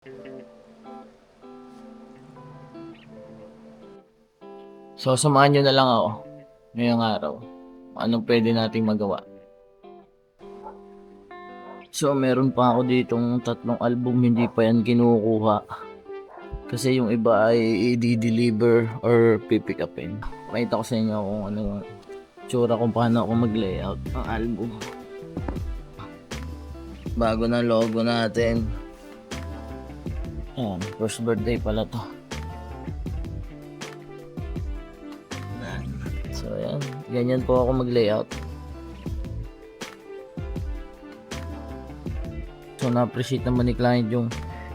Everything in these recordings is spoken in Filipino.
So, samahan nyo na lang ako ngayong araw. Anong pwede nating magawa? So, meron pa ako ditong 3 album hindi pa yan kinukuha. Kasi yung iba ay i-deliver or pipick upin. Pakita ko sa inyo kung ano tsura kung paano ako mag-layout ng album. Bago na logo natin. Ayan, first birthday pala to. So ayan, ganyan po ako mag-layout. So na-appreciate naman ni client yung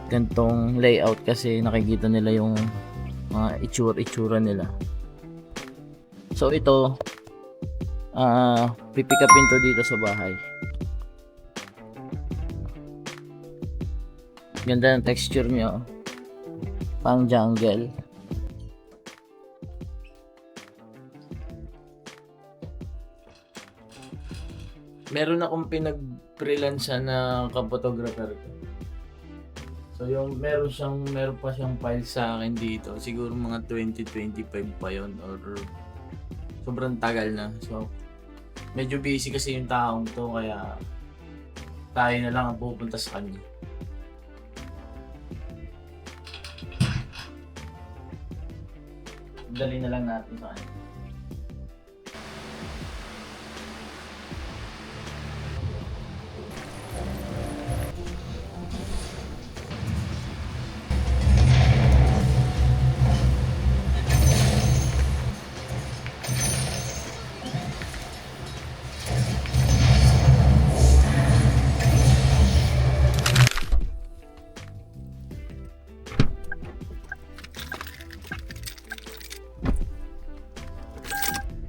gantong layout kasi nakikita nila yung mga itsura nila. So ito, pipick upin to dito sa bahay. Ganda ng texture niya, pang jungle. Meron akong pinag-freelance na kapotographer ko. So yung meron pa siyang file sa akin dito. Siguro mga 2025 pa yon or sobrang tagal na. So medyo busy kasi yung taong to kaya tayo na lang ang pupunta sa kanya. Dali na lang natin sa kanya.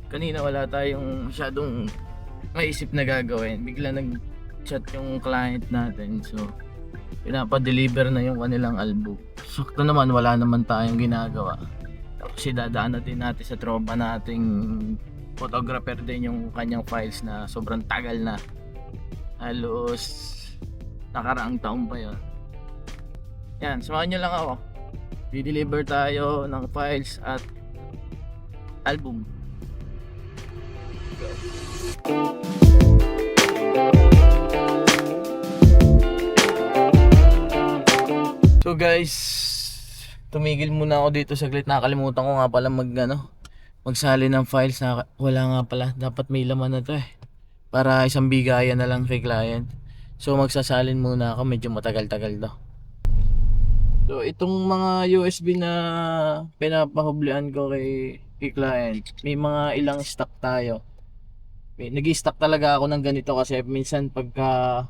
Kanina wala tayong masyadong maisip na gagawin. Bigla nag-chat yung client natin. So, pinapa-deliver na yung kanilang album. Sakto naman, wala naman tayong ginagawa. Tapos idadaan natin sa tropa nating photographer din yung kanyang files na sobrang tagal na. Halos nakaraang taon pa yun. Yan, samahan nyo lang ako. Di-deliver tayo ng files at album. So guys, tumigil muna ako dito saglit. Nakalimutan ko nga pala magsalin ng files na wala nga pala. Dapat may laman na to para isang bigayan na lang kay client. So magsasalin muna ako, medyo matagal-tagal to. So itong mga USB na pinapahublian ko kay client, may mga ilang stock tayo. Nag-i-stock talaga ako ng ganito kasi minsan pagka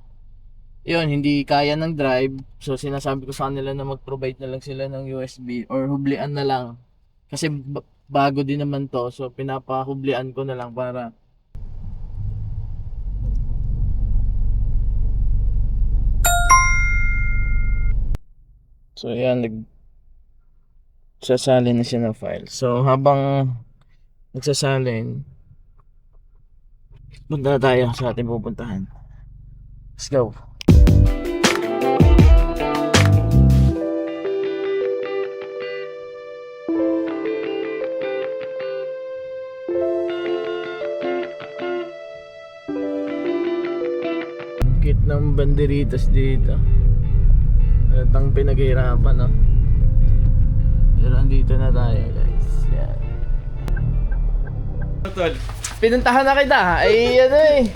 yun, hindi kaya ng drive, so sinasabi ko sa kanila na mag-provide na lang sila ng USB or hublian na lang. Kasi bago din naman to, so pinapahublian ko na lang para so yan, nagsasalin na siya ng file. So habang nagsasalin, punta na tayo sa ating pupuntahan. Let's go. Kit ng banderitas dito. Halatang pinaghirapan, no? Pero andito na tayo, guys. Yan. Pinuntahan na kita, ay ano eh.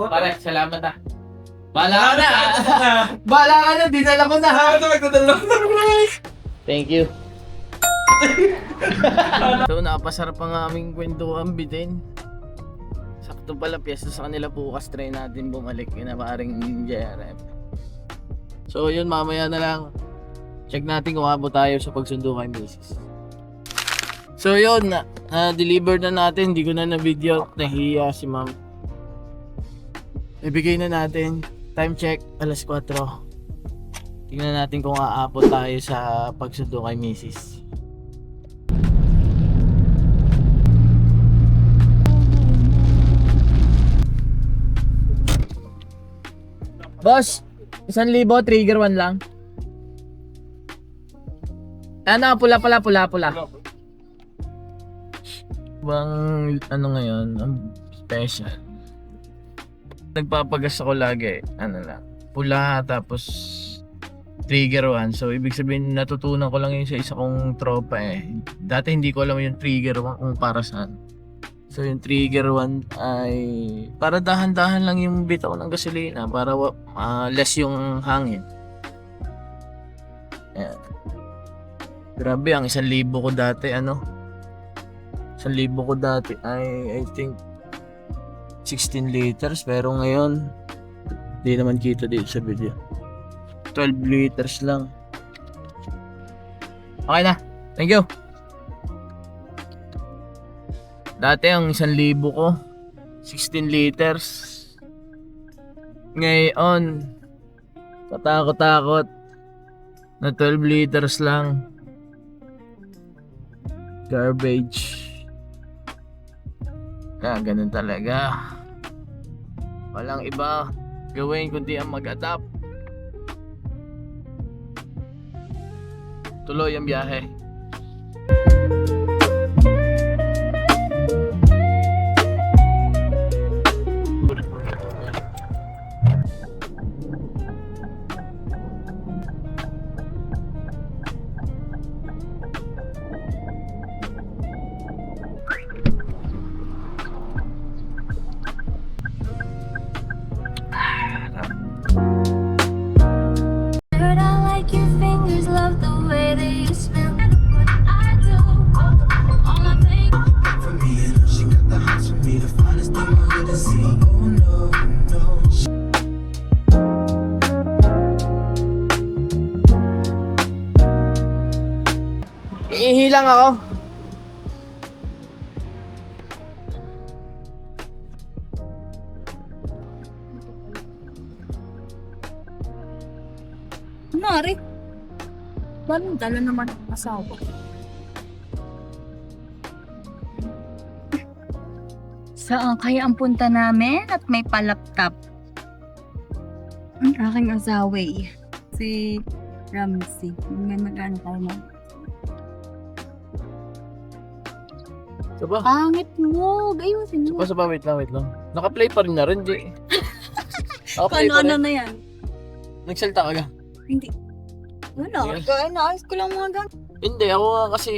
Pare, salamat ah. Bahala ka na. Bahala ka na, dinala ko na ha. Thank you. So napasarap ang aming kwentuhan bitin. Sakto pala piyesta sa kanila bukas, try natin bumalik na maaaring JRF. So yun, mamaya na lang check natin kung abot tayo sa pagsundo kay Mrs. So yun, deliver na natin. Hindi ko na video, nahiya si ma'am. Ibigay na natin. Time check, alas 4. Tingnan natin kung aabot tayo sa pagsundo kay Mrs. Boss, 1,000, trigger 1 lang. Ano, pula. Bang, ano ngayon, ang special. Nagpapagas ako lagi, ano lang, pula tapos trigger 1. So, ibig sabihin, natutunan ko lang yun sa isa kong tropa eh. Dati hindi ko alam yung trigger 1 kung para saan. So, yung trigger 1 ay para dahan-dahan lang yung bitaw ng gasolina para less yung hangin. Ayan. Grabe, ang 1,000 ko dati, 1,000 ko dati ay I think 16 liters, pero ngayon hindi naman kita dito sa video. 12 liters lang. Okay na. Thank you. Dati ang 1,000 ko 16 liters. Ngayon katakot na 12 liters lang. Garbage. Kaya ganun talaga. Walang iba gawin kundi ang mag-adapt. Tuloy ang biyahe. Ihilang ako. Mari, parang dala naman ang asawa. Saan kaya ang punta namin at may palaptop? Ang aking asawa eh. Si Ramsey. May mag-ano tayo mo. Saba? Pangit mo. Ayusin mo. Saba, wait lang. Naka-play pa rin na rin, Jay. Naka-play pa Ano rin. na yan? Nagsalta ka ga? Hindi. Wala. Yes. Kaya naayos ko lang mga gan. Hindi, ako nga kasi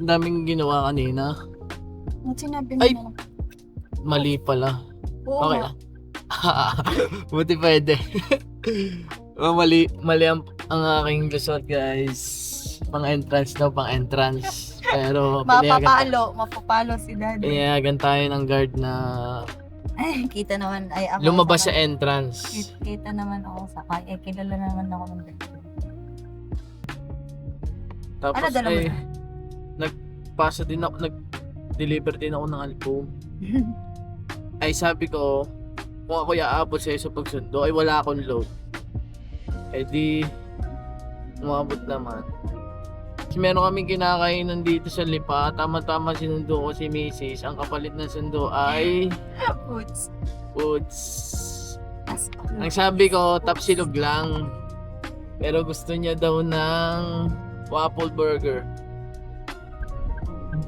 daming ginawa kanina. Ang sinabi mo Ay! na lang. Mali pala. Oo Okay nga. na. Buti pwede. mali ang aking resort, guys. Pang-entrance daw, pang-entrance. Pero Mapapalo si daddy. pinayagan tayo ng guard na Ay, kita naman. Ay, ako. lumabas sa entrance. Kita naman ako sa kaya. Kilala naman ako ng daddy. Tapos Ano dala mo ay na? nagpasa din ako, nag-deliver din ako ng album. Ay sabi ko, kung ako iaabot sa'yo sa pagsundo, ay wala akong load. Eh di, umabot naman. Kasi meron kaming kinakainan dito sa Lipa, tama-tama sinundo ko si Mrs. Ang kapalit ng sundo ay foods. Ang sabi ko, tapsilog lang. Pero gusto niya daw ng waffle burger.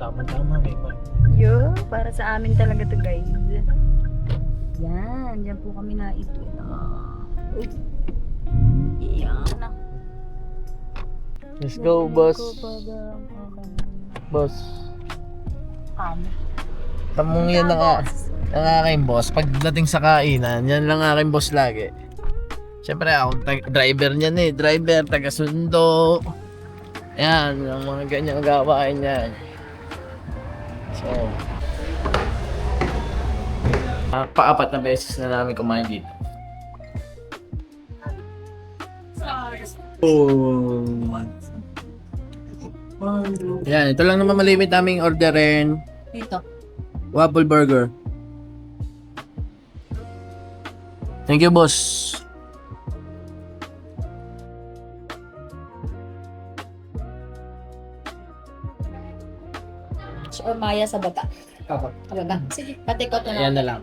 Tama-tama, may bar. Yo, para sa amin talaga to guys. Yan, dyan po kami na ito. Yan na. Let's go, boss. Boss. Tamong yan ang aking boss. Pagdating sa kainan, yan lang aking boss lagi. Siyempre ako, driver niyan eh. Driver, taga-sundo. Yan, yung mga ganyang gawain yan. So, pa-4 na beses na namin kumain dito. Oh. Yan, ito lang naman malimit naming orderin. Dito. Waffle burger. Thank you, boss. Or Maya sa baba. Kapag. Sa baba. Sige, pati ko ito na. Ayan na lang.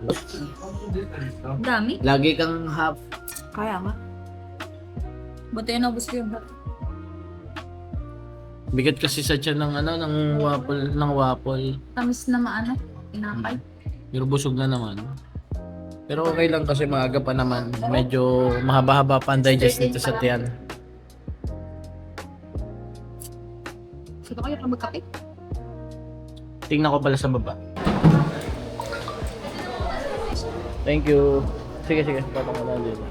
Ang dami. Lagi kang half. Kaya nga. Buti yun nabos ko yung hat. Bigat kasi sa tiyan ng ano, ng waffle. Tamis na maano. Inakay. Pero busog na naman. Pero okay lang kasi maaga pa naman. Medyo mahaba-haba pa ang digest nito sa tiyan. Sige kayo na magkape. Tingnan ko pala sa baba. Thank you. Sige, sige. Patong ko lang dito.